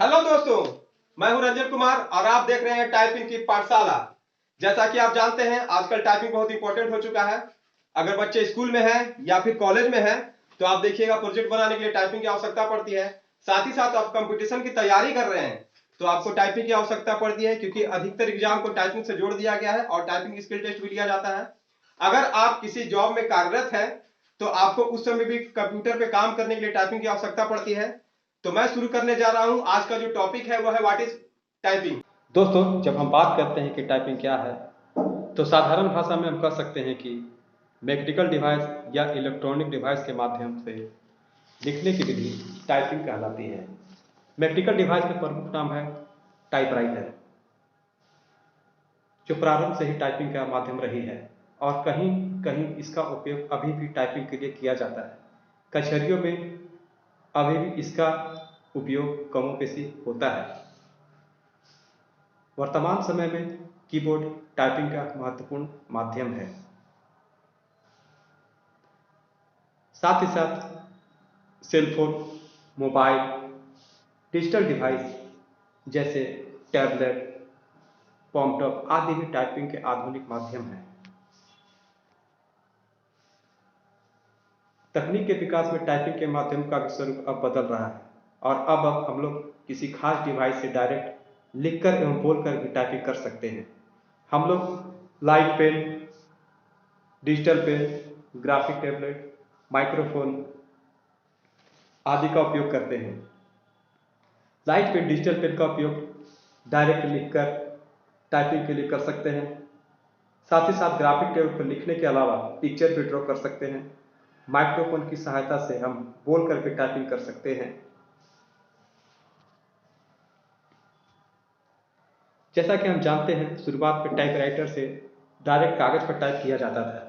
Hello दोस्तों, मैं हूं रंजन कुमार और आप देख रहे हैं टाइपिंग की पाठशाला। जैसा कि आप जानते हैं, आजकल टाइपिंग बहुत इंपॉर्टेंट हो चुका है। अगर बच्चे स्कूल में हैं या फिर कॉलेज में हैं तो आप देखिएगा प्रोजेक्ट बनाने के लिए टाइपिंग की आवश्यकता पड़ती है। साथ ही साथ आप कंपटीशन की तैयारी कर रहे हैं तो आपको टाइपिंग की आवश्यकता पड़ती है, क्योंकि अधिकतर एग्जाम को टाइपिंग से जोड़ दिया गया है और टाइपिंग स्किल टेस्ट भी लिया जाता है। अगर आप किसी जॉब में कार्यरत है तो आपको उस समय भी कंप्यूटर पे काम करने के लिए टाइपिंग की आवश्यकता पड़ती है। तो मैं शुरू करने जा रहा हूं। आज का जो टॉपिक है वो है व्हाट इज टाइपिंग। दोस्तों, जब हम बात करते हैं कि टाइपिंग क्या है तो साधारण भाषा में हम कह सकते हैं कि मैकेनिकल डिवाइस या इलेक्ट्रॉनिक डिवाइस के माध्यम से लिखने की विधि टाइपिंग कहलाती है। मैकेनिकल डिवाइस का प्रमुख नाम है टाइपराइटर, जो प्रारंभ से ही टाइपिंग का माध्यम रही है और कहीं कहीं इसका उपयोग अभी भी टाइपिंग के लिए किया जाता है। कचहरियों में अभी भी इसका उपयोग कमोबेशी होता है। वर्तमान समय में कीबोर्ड टाइपिंग का महत्वपूर्ण माध्यम है। साथ ही साथ सेलफोन, मोबाइल, डिजिटल डिवाइस जैसे टैबलेट, लैपटॉप आदि भी टाइपिंग के आधुनिक माध्यम हैं। तकनीक के विकास में टाइपिंग के माध्यम का भी स्वरूप अब बदल रहा है और अब हम लोग किसी खास डिवाइस से डायरेक्ट लिखकर एवं बोलकर भी टाइपिंग कर सकते हैं। हम लोग light pen, digital pen, graphic tablet, microphone आदि का उपयोग करते हैं। लाइट पेन, डिजिटल पेन का उपयोग डायरेक्ट लिखकर टाइपिंग के लिए कर सकते हैं। साथ ही साथ ग्राफिक टेबल पर लिखने के अलावा पिक्चर भी ड्रॉ कर सकते हैं। माइक्रोफोन की सहायता से हम बोल कर भी टाइपिंग कर सकते हैं। जैसा कि हम जानते हैं, शुरुआत में टाइपराइटर से डायरेक्ट कागज पर टाइप किया जाता था।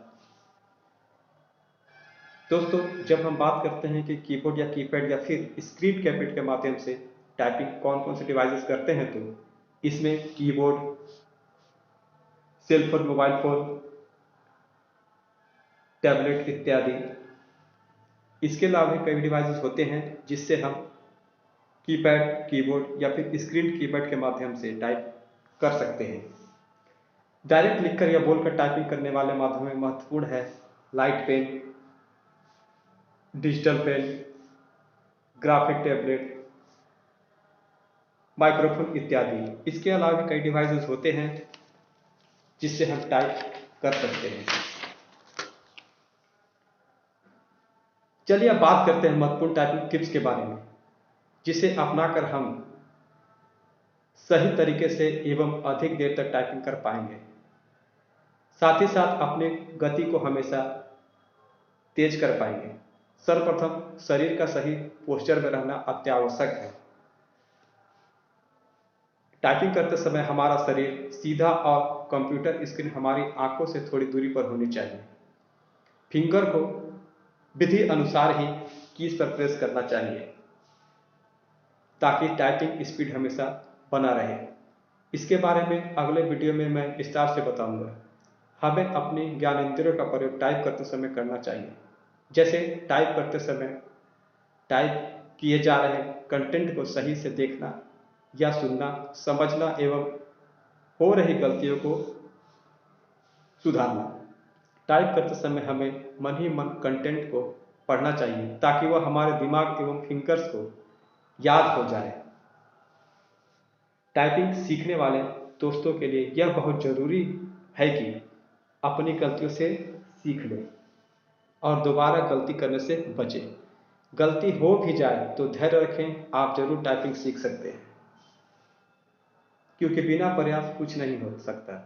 दोस्तों, जब हम बात करते हैं कि कीबोर्ड या कीपैड या फिर स्क्रीन कैपेड के माध्यम से टाइपिंग कौन कौन से डिवाइसेस करते हैं तो इसमें keyboard, cellphone, mobile phone, tablet इत्यादि। इसके अलावा भी कई डिवाइसेस होते हैं जिससे हम कीपैड, कीबोर्ड या फिर स्क्रीन कीपैड के माध्यम से टाइप कर सकते हैं। डायरेक्ट लिखकर या बोलकर टाइपिंग करने वाले माध्यम में महत्वपूर्ण है light pen, digital pen, graphic tablet, microphone इत्यादि। इसके अलावा भी कई डिवाइसेस होते हैं जिससे हम टाइप कर सकते हैं। चलिए अब बात करते हैं महत्वपूर्ण टाइपिंग टिप्स के बारे में, जिसे अपनाकर हम सही तरीके से एवं अधिक देर तक टाइपिंग कर पाएंगे। साथ ही साथ अपने गति को हमेशा तेज कर पाएंगे। सर्वप्रथम शरीर का सही पोस्चर में रहना अत्यावश्यक है। टाइपिंग करते समय हमारा शरीर सीधा और कंप्यूटर स्क्रीन हमारी आंखों से थोड़ी दूरी पर होनी चाहिए। फिंगर को विधि अनुसार ही कीज पर प्रेस करना चाहिए ताकि टाइपिंग स्पीड हमेशा बना रहे। इसके बारे में अगले वीडियो में मैं विस्तार से बताऊंगा। हमें अपनी ज्ञानेंद्रियों का प्रयोग टाइप करते समय करना चाहिए। जैसे टाइप करते समय टाइप किए जा रहे कंटेंट को सही से देखना या सुनना, समझना एवं हो रही गलतियों को सुधारना। टाइप करते समय हमें मन ही मन कंटेंट को पढ़ना चाहिए ताकि वह हमारे दिमाग एवं फिंगर्स को याद हो जाए। टाइपिंग सीखने वाले दोस्तों के लिए यह बहुत जरूरी है कि अपनी गलतियों से सीख लें और दोबारा गलती करने से बचें। गलती हो भी जाए तो धैर्य रखें, आप जरूर टाइपिंग सीख सकते हैं, क्योंकि बिना प्रयास कुछ नहीं हो सकता।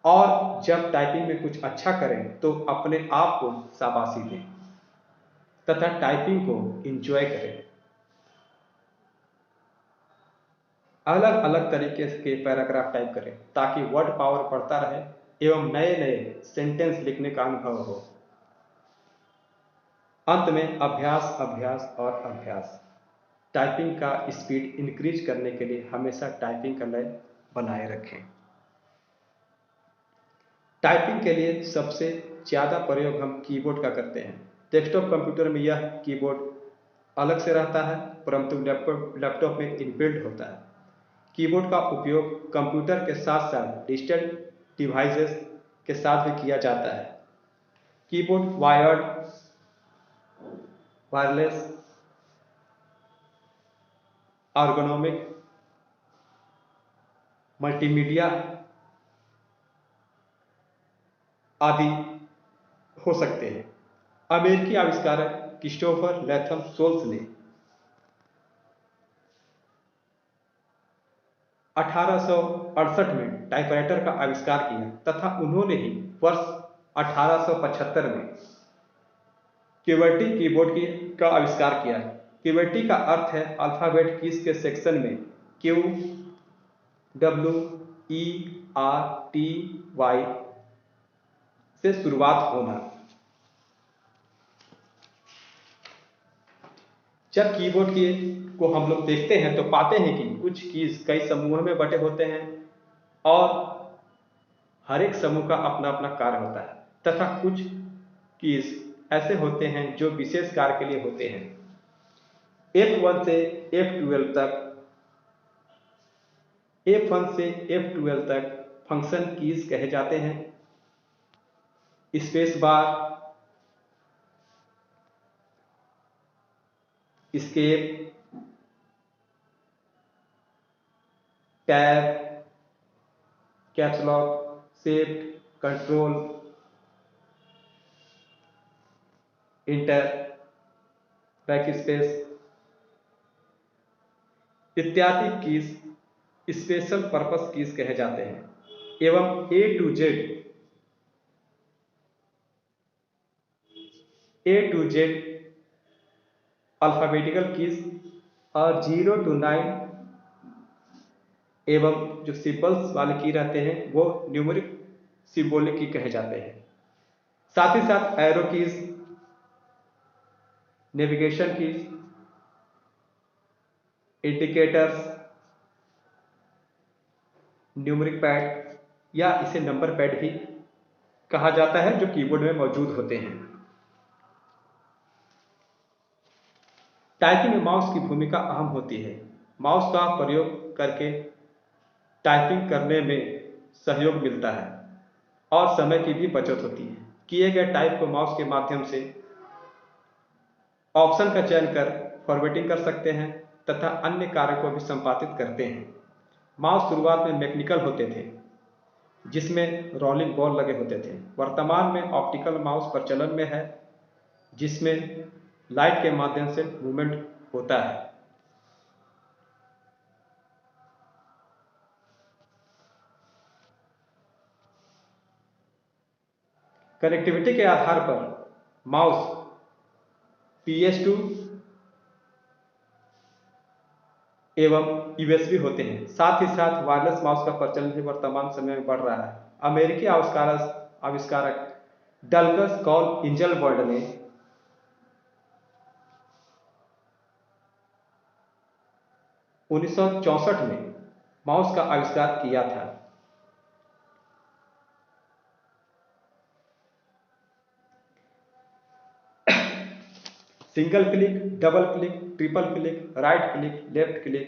और जब टाइपिंग में कुछ अच्छा करें तो अपने आप को शाबाशी दें तथा टाइपिंग को एंजॉय करें। अलग अलग तरीके के पैराग्राफ टाइप करें ताकि वर्ड पावर बढ़ता रहे एवं नए नए सेंटेंस लिखने का अनुभव हो। अंत में अभ्यास, अभ्यास और अभ्यास। टाइपिंग का स्पीड इंक्रीज करने के लिए हमेशा टाइपिंग का लय बनाए रखें। टाइपिंग के लिए सबसे ज़्यादा प्रयोग हम कीबोर्ड का करते हैं। डेस्कटॉप कंप्यूटर में यह कीबोर्ड अलग से रहता है, परंतु लैपटॉप में इनबिल्ट होता है। कीबोर्ड का उपयोग कंप्यूटर के साथ साथ डिजिटल डिवाइसेस के साथ भी किया जाता है। Keyboard wired, wireless, ergonomic, multimedia आदि हो सकते हैं। अमेरिकी आविष्कारक क्रिस्टोफर लैथम सोल्स ने 1868 में टाइपराइटर का आविष्कार किया तथा उन्होंने ही वर्ष 1875 में क्यूबर्टी कीबोर्ड का आविष्कार किया। क्यूबर्टी का अर्थ है अल्फाबेट कीज के सेक्शन में Q, W, E, R, T, Y से शुरुआत होना। जब कीबोर्ड को हम लोग देखते हैं तो पाते हैं कि कुछ कीज कई समूहों में बटे होते हैं और हर एक समूह का अपना अपना कार्य होता है, तथा कुछ कीज ऐसे होते हैं जो विशेष कार्य के लिए होते हैं। F1 से F12 तक, F1 से F12 तक फंक्शन कीज कहे जाते हैं। Space bar, escape, tab, caps lock, shift, control, inter, backspace इत्यादि कीज स्पेशल पर्पस कीज कहे जाते हैं एवं ए टू जेड अल्फाबेटिकल कीज और 0 to 9 एवं जो सिंबल्स वाले की रहते हैं वो न्यूमेरिक सिंबॉलिक की कहे जाते हैं। साथ ही साथ arrow keys, navigation keys, indicators, numeric pad या इसे नंबर पैड भी कहा जाता है जो कीबोर्ड में मौजूद होते हैं। टाइपिंग में माउस की भूमिका अहम होती है। माउस का प्रयोग करके टाइपिंग करने में सहयोग मिलता है और समय की भी बचत होती है। किए गए टाइप को माउस के माध्यम से ऑप्शन का चयन कर फॉर्मेटिंग कर सकते हैं तथा अन्य कार्य को भी संपादित करते हैं। माउस शुरुआत में मैकेनिकल होते थे जिसमें रोलिंग बॉल लगे होते थे। वर्तमान में ऑप्टिकल माउस प्रचलन में है जिसमें लाइट के माध्यम से मूवमेंट होता है। कनेक्टिविटी के आधार पर माउस PS2 एवं USB होते हैं। साथ ही साथ वायरलेस माउस का प्रचलन भी वर्तमान समय में बढ़ रहा है। अमेरिकी आविष्कारक डगलस कॉल इंजलबर्ड ने 1964 में माउस का आविष्कार किया था। Single click, double click, triple click, right click, left click,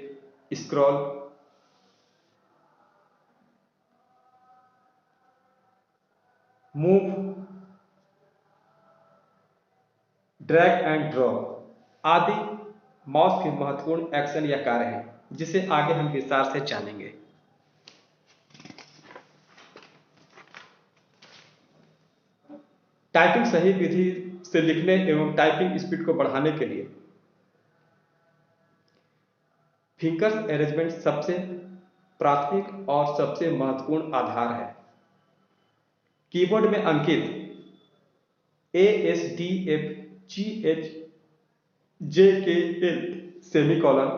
scroll, move, drag and drop आदि माउस के महत्वपूर्ण एक्शन या कार्य हैं जिसे आगे हम विस्तार से जानेंगे। टाइपिंग सही विधि से लिखने एवं टाइपिंग स्पीड को बढ़ाने के लिए फिंगर्स अरेंजमेंट सबसे प्राथमिक और सबसे महत्वपूर्ण आधार है। कीबोर्ड में अंकित ASDFGHJKL सेमीकोलन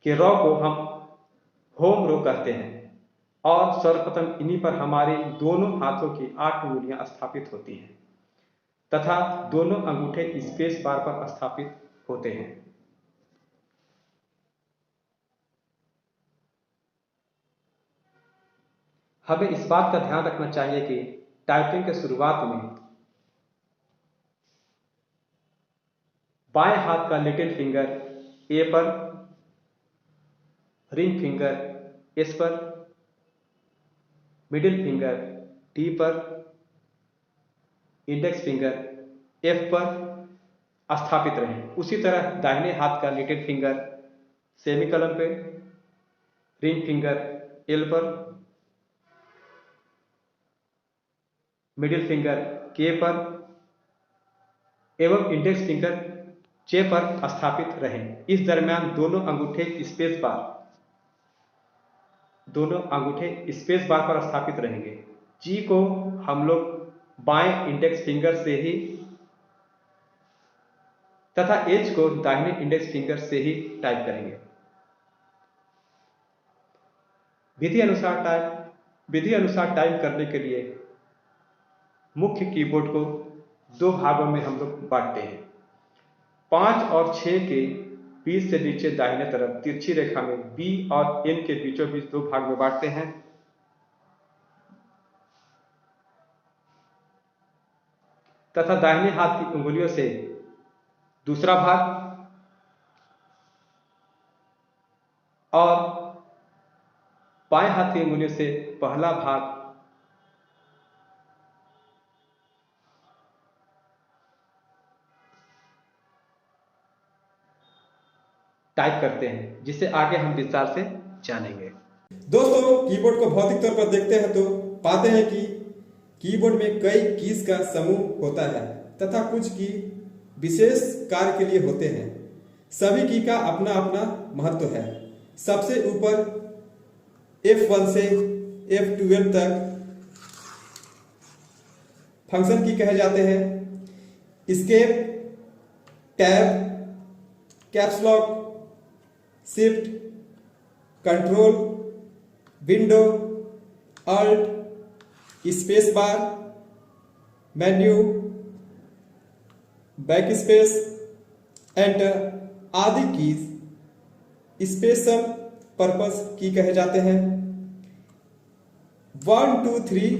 के रॉ को हम होम रो कहते हैं और सर्वप्रथम इन्हीं पर हमारी दोनों हाथों की 8 उंगलियां स्थापित होती हैं तथा दोनों अंगूठे स्पेस बार पर स्थापित होते हैं। हमें इस बात का ध्यान रखना चाहिए कि टाइपिंग के शुरुआत में बाएं हाथ का लिटिल फिंगर ए पर, रिंग फिंगर एस पर, मिडिल फिंगर डी पर, इंडेक्स फिंगर एफ पर स्थापित रहे। उसी तरह दाहिने हाथ का लिटिल फिंगर सेमीकॉलन पे, रिंग फिंगर एल पर, मिडिल फिंगर के पर एवं इंडेक्स फिंगर जे पर स्थापित रहें। इस दरमियान दोनों अंगूठे स्पेस बार पर स्थापित रहेंगे। जी को हम लोग बाएं इंडेक्स फिंगर से ही तथा एच को दाहिने इंडेक्स फिंगर से ही टाइप करेंगे। विधि अनुसार टाइप करने के लिए मुख्य कीबोर्ड को दो भागों में हम लोग बांटते हैं। 5 और 6 के बीच से नीचे दाहिने तरफ तिरछी रेखा में बी और एन के बीचों बीच दो भाग में बांटते हैं तथा दाहिने हाथ की उंगलियों से दूसरा भाग और बाएं हाथ की उंगलियों से पहला भाग टाइप करते हैं, जिसे आगे हम विस्तार से जानेंगे। दोस्तों, कीबोर्ड को भौतिक तौर पर देखते हैं तो पाते हैं कि कीबोर्ड में कई कीज का समूह होता है तथा कुछ की विशेष कार्य के लिए होते हैं। सभी की का अपना अपना महत्व है। सबसे ऊपर F1 से F12 तक फंक्शन की कहे जाते हैं। Escape, tab, caps lock, shift, control, window, alt, space bar, menu, back space, enter आदि कीज स्पेशल पर्पस की कहे जाते हैं। 1 2 3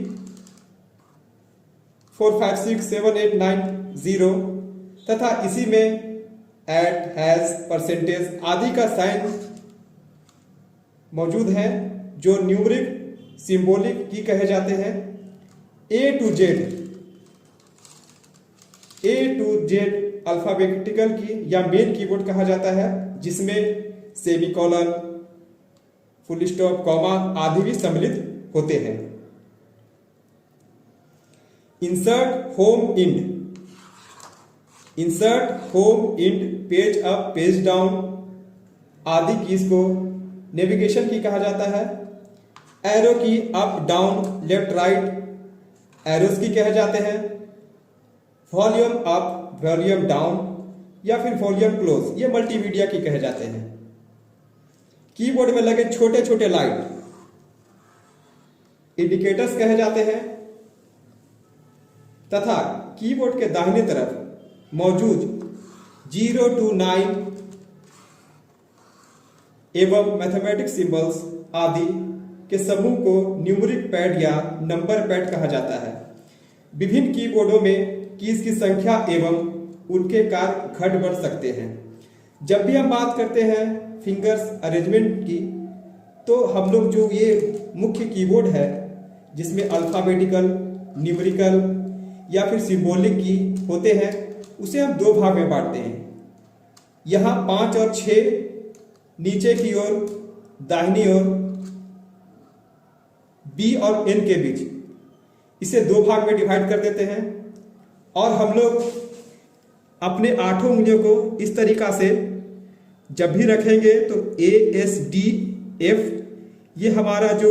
4 5 6 7 8 9 0 तथा इसी में एट, हैज, परसेंटेज आदि का साइन मौजूद है जो न्यूमरिक सिंबॉलिक की कहे जाते हैं। ए टू जेड अल्फाबेटिकल की या मेन कीबोर्ड कहा जाता है, जिसमें सेमीकोलन, फुल स्टॉप, कॉमा आदि भी सम्मिलित होते हैं। Insert, home, end, page up, page down आदि कीज को नेविगेशन की कहा जाता है। Arrow key up, down, left, right arrows key कहे जाते हैं। वॉल्यूम अप, वॉल्यूम डाउन या फिर वॉल्यूम क्लोज ये मल्टीमीडिया की कहे जाते हैं। कीबोर्ड में लगे छोटे छोटे लाइट इंडिकेटर्स कहे जाते हैं तथा कीबोर्ड के दाहिने तरफ मौजूद 0 to 9 एवं मैथमेटिक्स सिंबल्स आदि के समूह को न्यूमरिक पैड या नंबर पैड कहा जाता है। विभिन्न कीबोर्डों में कीज की संख्या एवं उनके कार्य घट बढ़ सकते हैं। जब भी हम बात करते हैं फिंगर्स अरेंजमेंट की, तो हम लोग जो ये मुख्य कीबोर्ड है जिसमें अल्फाबेटिकल, न्यूमेरिकल या फिर सिंबॉलिक की होते हैं, उसे हम दो भाग में बांटते हैं। यहाँ 5 और 6 नीचे की ओर दाहिनी ओर बी और एन के बीच इसे दो भाग में डिवाइड कर देते हैं और हम लोग अपने 8 उंगलियों को इस तरीका से जब भी रखेंगे तो ए, एस, डी, एफ ये हमारा जो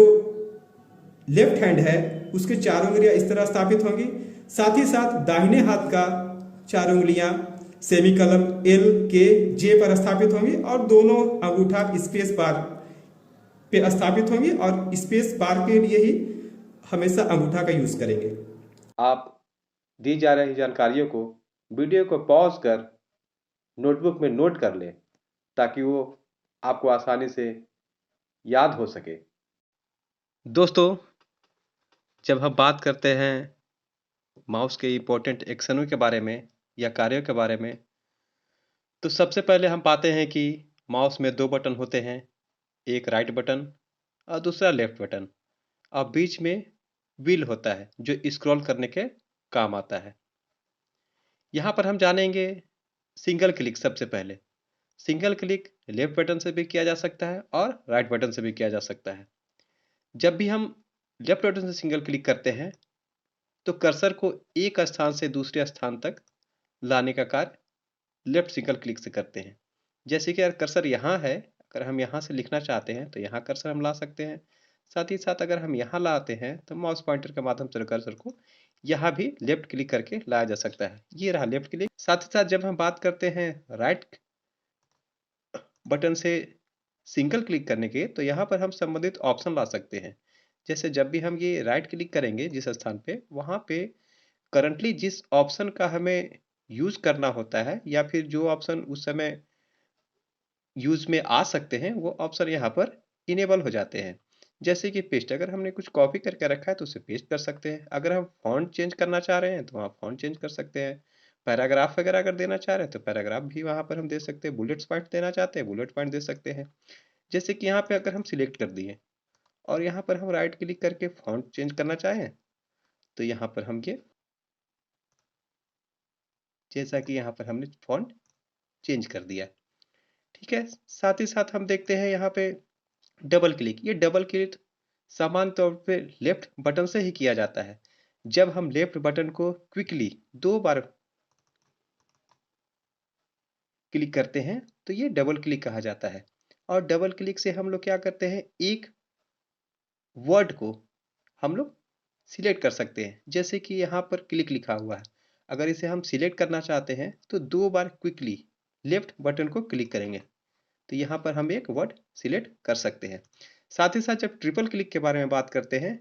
लेफ्ट हैंड है उसके 4 उंगलियां इस तरह स्थापित होंगी। साथ ही साथ दाहिने हाथ का 4 उंगलियां सेमीकॉलन एल, के, जे पर स्थापित होंगी और दोनों अंगूठा स्पेस बार पे स्थापित होंगी और स्पेस बार के लिए ही हमेशा अंगूठा का यूज करेंगे। आप दी जा रही जानकारियों को वीडियो को पॉज कर नोटबुक में नोट कर लें ताकि वो आपको आसानी से याद हो सके। दोस्तों, जब हम बात करते हैं माउस के इम्पोर्टेंट एक्शनों के बारे में या कार्यों के बारे में, तो सबसे पहले हम पाते हैं कि माउस में दो बटन होते हैं, एक राइट बटन और दूसरा लेफ्ट बटन, और बीच में व्हील होता है जो स्क्रॉल करने के काम आता है। यहाँ पर हम जानेंगे सिंगल क्लिक। सबसे पहले सिंगल क्लिक लेफ्ट बटन से भी किया जा सकता है और राइट बटन से भी किया जा सकता है। जब भी हम लेफ्ट बटन से सिंगल क्लिक करते हैं तो कर्सर को एक स्थान से दूसरे स्थान तक लाने का कार्य लेफ्ट सिंगल क्लिक से करते हैं। जैसे कि अगर कर्सर यहाँ है, अगर हम यहाँ से लिखना चाहते हैं तो यहाँ कर्सर हम ला सकते हैं। साथ ही साथ अगर हम यहाँ लाते हैं तो माउस पॉइंटर के माध्यम से कर्सर को यहाँ भी लेफ्ट क्लिक करके लाया जा सकता है। ये रहा लेफ्ट क्लिक। साथ ही साथ जब हम बात करते हैं राइट बटन से सिंगल क्लिक करने के, तो यहाँ पर हम संबंधित ऑप्शन ला सकते हैं। जैसे जब भी हम ये राइट क्लिक करेंगे जिस स्थान पे, वहाँ पे करंटली जिस ऑप्शन का हमें यूज करना होता है या फिर जो ऑप्शन उस समय यूज में आ सकते हैं, वो ऑप्शन यहाँ पर इनेबल हो जाते हैं। जैसे कि पेस्ट, अगर हमने कुछ कॉपी करके रखा है तो उसे पेस्ट कर सकते हैं। अगर हम फॉन्ट चेंज करना चाह रहे हैं तो वहाँ फॉन्ट चेंज कर सकते हैं। पैराग्राफ वगैरह अगर देना चाह रहे हैं तो पैराग्राफ भी वहाँ पर हम दे सकते हैं। बुलेट्स पॉइंट देना चाहते हैं, बुलेट पॉइंट दे सकते हैं। जैसे कि यहाँ पे अगर हम सिलेक्ट कर दिए और यहाँ पर हम राइट क्लिक करके फॉन्ट चेंज करना चाहें तो यहाँ पर हम ये, जैसा कि यहाँ पर हमने फॉन्ट चेंज कर दिया, ठीक है। साथ ही साथ हम देखते हैं यहाँ पे डबल क्लिक। ये डबल क्लिक सामान्य तौर पे लेफ्ट बटन से ही किया जाता है। जब हम लेफ्ट बटन को क्विकली 2 बार क्लिक करते हैं तो ये डबल क्लिक कहा जाता है। और डबल क्लिक से हम लोग क्या करते हैं, एक वर्ड को हम लोग सिलेक्ट कर सकते हैं। जैसे कि यहाँ पर क्लिक लिखा हुआ है, अगर इसे हम सिलेक्ट करना चाहते हैं तो 2 बार क्विकली लेफ्ट बटन को क्लिक करेंगे तो यहाँ पर हम एक वर्ड सिलेक्ट कर सकते हैं। साथ ही साथ जब ट्रिपल क्लिक के बारे में बात करते हैं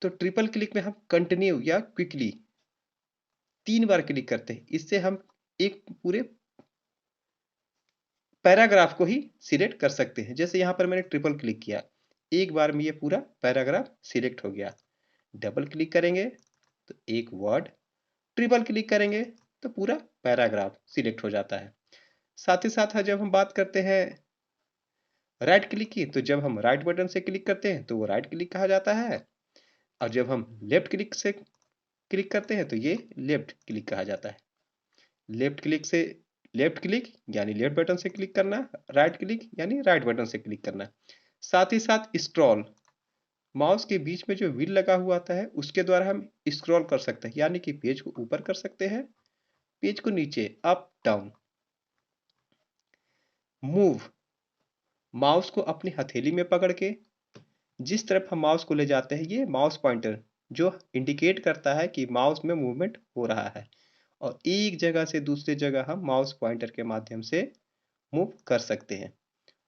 तो ट्रिपल क्लिक में हम कंटिन्यू या क्विकली 3 बार क्लिक करते हैं। इससे हम एक पूरे पैराग्राफ को ही सिलेक्ट कर सकते हैं। जैसे यहाँ पर मैंने ट्रिपल क्लिक किया, एक बार में ये पूरा पैराग्राफ सिलेक्ट हो गया। डबल क्लिक करेंगे तो एक वर्ड, ट्रिपल क्लिक करेंगे तो पूरा पैराग्राफ सिलेक्ट हो जाता है। साथ ही साथ जब हम बात करते हैं राइट क्लिक की, तो जब हम राइट बटन से क्लिक करते हैं तो वो राइट क्लिक कहा जाता है, और जब हम लेफ्ट क्लिक से क्लिक करते हैं तो ये लेफ्ट क्लिक कहा जाता है। लेफ्ट क्लिक से लेफ्ट क्लिक यानी लेफ्ट बटन से क्लिक करना, राइट क्लिक यानी राइट बटन से क्लिक करना। साथ ही साथ स्क्रॉल, माउस के बीच में जो व्हील लगा हुआ आता है उसके द्वारा हम स्क्रॉल कर सकते हैं, यानी कि पेज को ऊपर कर सकते हैं, पेज को नीचे, अप डाउन। मूव, माउस को अपनी हथेली में पकड़ के जिस तरफ हम माउस को ले जाते हैं, ये माउस पॉइंटर जो इंडिकेट करता है कि माउस में मूवमेंट हो रहा है, और एक जगह से दूसरी जगह हम माउस पॉइंटर के माध्यम से मूव कर सकते हैं।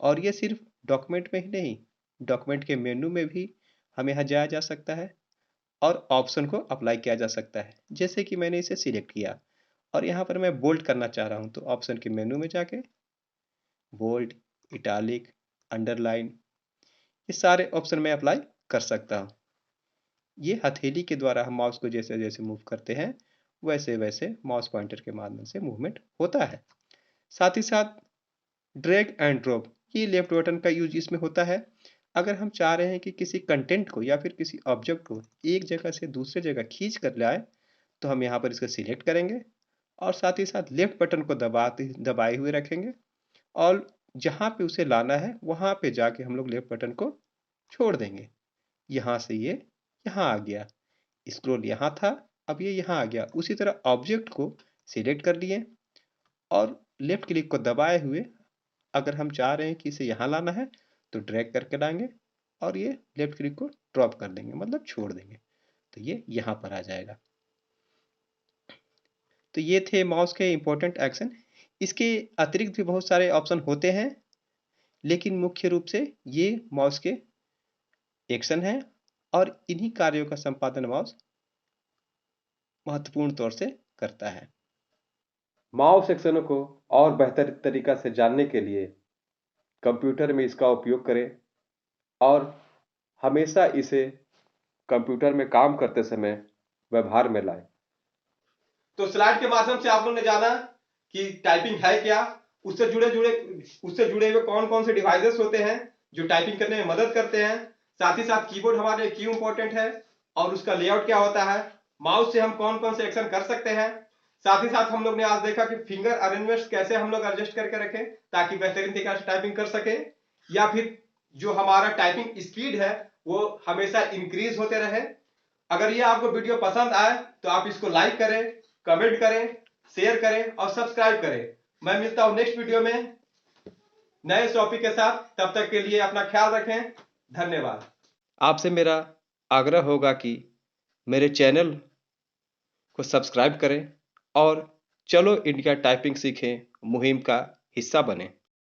और ये सिर्फ डॉक्यूमेंट में ही नहीं, डॉक्यूमेंट के मेनू में भी हमें यहाँ जाया जा सकता है और ऑप्शन को अप्लाई किया जा सकता है। जैसे कि मैंने इसे सिलेक्ट किया और यहाँ पर मैं बोल्ड करना चाह रहा हूँ, तो ऑप्शन के मेनू में जाके बोल्ड, इटालिक, अंडरलाइन, ये सारे ऑप्शन मैं अप्लाई कर सकता हूँ। ये हथेली के द्वारा हम माउस को जैसे जैसे मूव करते हैं वैसे वैसे माउस पॉइंटर के माध्यम से मूवमेंट होता है। साथ ही साथ ड्रैग एंड ड्रॉप, ये लेफ्ट बटन का यूज इसमें होता है। अगर हम चाह रहे हैं कि किसी कंटेंट को या फिर किसी ऑब्जेक्ट को एक जगह से दूसरे जगह खींच कर लाए, तो हम यहाँ पर इसको सिलेक्ट करेंगे और साथ ही साथ लेफ्ट बटन को दबाए हुए रखेंगे, और जहाँ पे उसे लाना है वहाँ पे जाके हम लोग लेफ्ट बटन को छोड़ देंगे। यहाँ से ये यहाँ आ गया, स्क्रॉल यहाँ था, अब ये यहाँ आ गया। उसी तरह ऑब्जेक्ट को सिलेक्ट कर लिए और लेफ्ट क्लिक को दबाए हुए अगर हम चाह रहे हैं कि इसे यहाँ लाना है तो ड्रैग करके लाएंगे और ये लेफ्ट क्लिक को ड्रॉप कर देंगे, मतलब छोड़ देंगे, तो ये यहाँ पर आ जाएगा। तो ये थे माउस के इंपॉर्टेंट एक्शन। इसके अतिरिक्त भी बहुत सारे ऑप्शन होते हैं, लेकिन मुख्य रूप से ये माउस के एक्शन है और इन्हीं कार्यों का संपादन माउस महत्वपूर्ण तौर से करता है। माउस एक्शनों को और बेहतर तरीका से जानने के लिए कंप्यूटर में इसका उपयोग करें और हमेशा इसे कंप्यूटर में काम करते समय व्यवहार में लाएं। तो स्लाइड के माध्यम से आप लोगों ने जाना कि टाइपिंग है क्या, उससे जुड़े हुए कौन कौन से डिवाइसेस होते हैं जो टाइपिंग करने में मदद करते हैं, साथ ही साथ कीबोर्ड हमारे लिए क्यों इंपॉर्टेंट है और उसका लेआउट क्या होता है, माउस से हम कौन कौन से एक्शन कर सकते हैं। साथ ही साथ हम लोग ने आज देखा कि फिंगर अरेंजमेंट्स कैसे हम लोग एडजस्ट करके रखें ताकि बेहतरीन तरीके से टाइपिंग कर सके, या फिर जो हमारा टाइपिंग स्पीड है वो हमेशा इंक्रीज होते रहे। अगर ये आपको वीडियो पसंद आए तो आप इसको लाइक करें, कमेंट करें, शेयर करें और सब्सक्राइब करें। मैं मिलता हूं नेक्स्ट वीडियो में नए टॉपिक के साथ। तब तक के लिए अपना ख्याल रखें। धन्यवाद। आपसे मेरा आग्रह होगा कि मेरे चैनल को सब्सक्राइब करें और चलो इंडिया टाइपिंग सीखें मुहिम का हिस्सा बने।